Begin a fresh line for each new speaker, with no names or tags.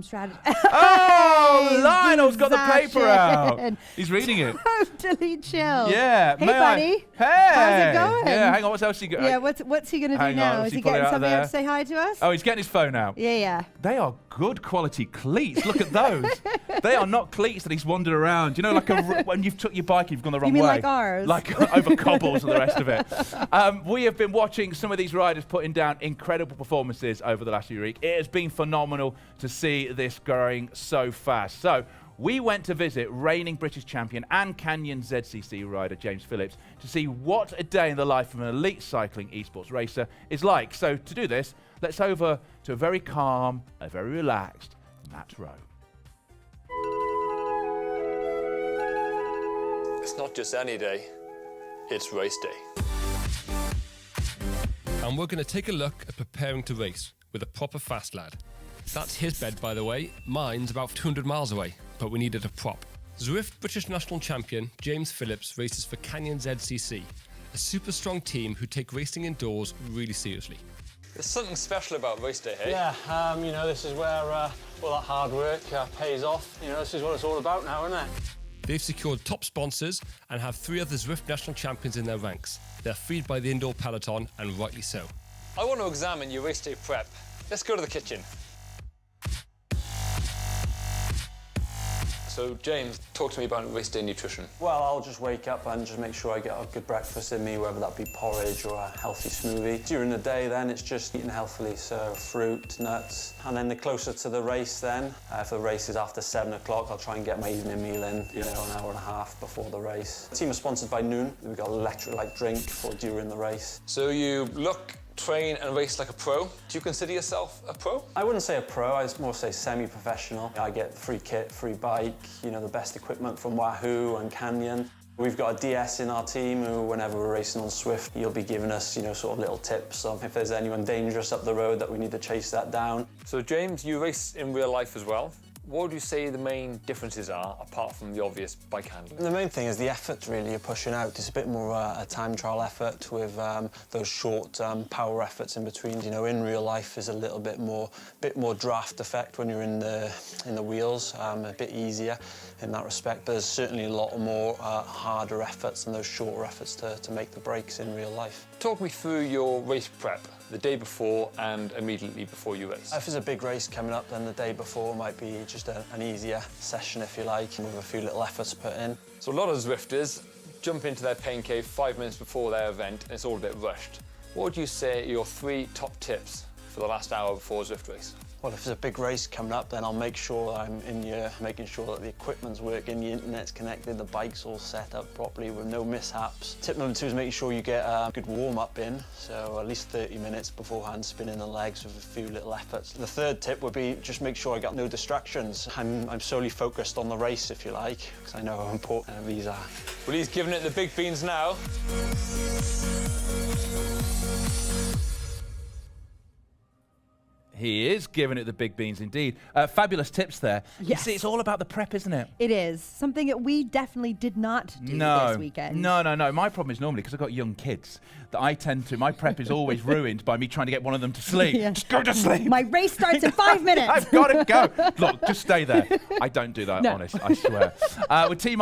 strategy.
Oh, Lionel's got the paper out. He's reading it.
Totally chill.
Yeah.
Hey, buddy.
Hey.
How's it going?
Yeah, hang on. What's else he got?
Yeah, what's he going to do
Hang
now?
on,
Is he
pull it
getting
out of
somebody
there?
up to say hi to us?
Oh, he's getting his phone out.
Yeah.
They are good quality cleats. Look at those. They are not cleats that he's wandered around. You know, like when you've took your bike and you've gone the wrong
You mean
way.
like ours?
Like over cobbles and the rest of it. We have been watching some of these riders putting down incredible performances over the last few weeks. It has been phenomenal to see this growing so fast. So we went to visit reigning British champion and Canyon ZCC rider James Phillips to see what a day in the life of an elite cycling esports racer is like. So to do this, let's over to a very calm, a very relaxed Matt Rowe.
It's not just any day, it's race day.
And we're going to take a look at preparing to race with a proper fast lad. That's his bed, by the way. Mine's about 200 miles away, but we needed a prop. Zwift British national champion James Phillips races for Canyon ZCC, a super strong team who take racing indoors really seriously.
There's something special about race day, hey?
Yeah, you know, this is where all that hard work pays off. You know, this is what it's all about now, isn't it?
They've secured top sponsors and have 3 other Zwift national champions in their ranks. They're freed by the indoor peloton, and rightly so.
I want to examine your race day prep. Let's go to the kitchen. So, James, talk to me about race day nutrition.
Well, I'll just wake up and just make sure I get a good breakfast in me, whether that be porridge or a healthy smoothie. During the day, then, it's just eating healthily, so fruit, nuts. And then the closer to the race, then, if the race is after 7 o'clock, I'll try and get my evening meal in, you know, an hour and a half before the race. The team is sponsored by Noon. We've got an electrolyte drink for during the race.
So you look, train and race like a pro. Do you consider yourself a pro?
I wouldn't say a pro, I'd more say semi-professional. I get free kit, free bike, you know, the best equipment from Wahoo and Canyon. We've got a DS in our team who, whenever we're racing on Zwift, he'll be giving us, you know, sort of little tips on if there's anyone dangerous up the road that we need to chase that down.
So, James, you race in real life as well. What would you say the main differences are, apart from the obvious bike handling?
The main thing is the effort, really, you're pushing out. It's a bit more a time trial effort with those short power efforts in between. You know, in real life is a little bit more draft effect when you're in the wheels, a bit easier in that respect. But there's certainly a lot more harder efforts and those shorter efforts to make the breaks in real life.
Talk me through your race prep, the day before and immediately before you race.
If there's a big race coming up, then the day before might be just an easier session, if you like, with a few little efforts put in.
So a lot of Zwifters jump into their pain cave 5 minutes before their event and it's all a bit rushed. What would you say are your 3 top tips for the last hour before a Zwift race?
Well, if there's a big race coming up, then I'll make sure that I'm in here, making sure that the equipment's working, the internet's connected, the bike's all set up properly with no mishaps. Tip number 2 is making sure you get a good warm-up in, so at least 30 minutes beforehand, spinning the legs with a few little efforts. The 3rd tip would be just make sure I got no distractions. I'm solely focused on the race, if you like, because I know how important these are.
Well, he's giving it the big beans now.
He is giving it the big beans indeed. Fabulous tips there.
Yes.
You see, it's all about the prep, isn't it?
It is. Something that we definitely did not do this weekend.
No. My problem is normally, because I've got young kids, that my prep is always ruined by me trying to get one of them to sleep.
Yeah.
Just go to sleep.
My race starts in 5 minutes.
I've got to go. Look, just stay there. I don't do that,
No.
honest, I swear. With Team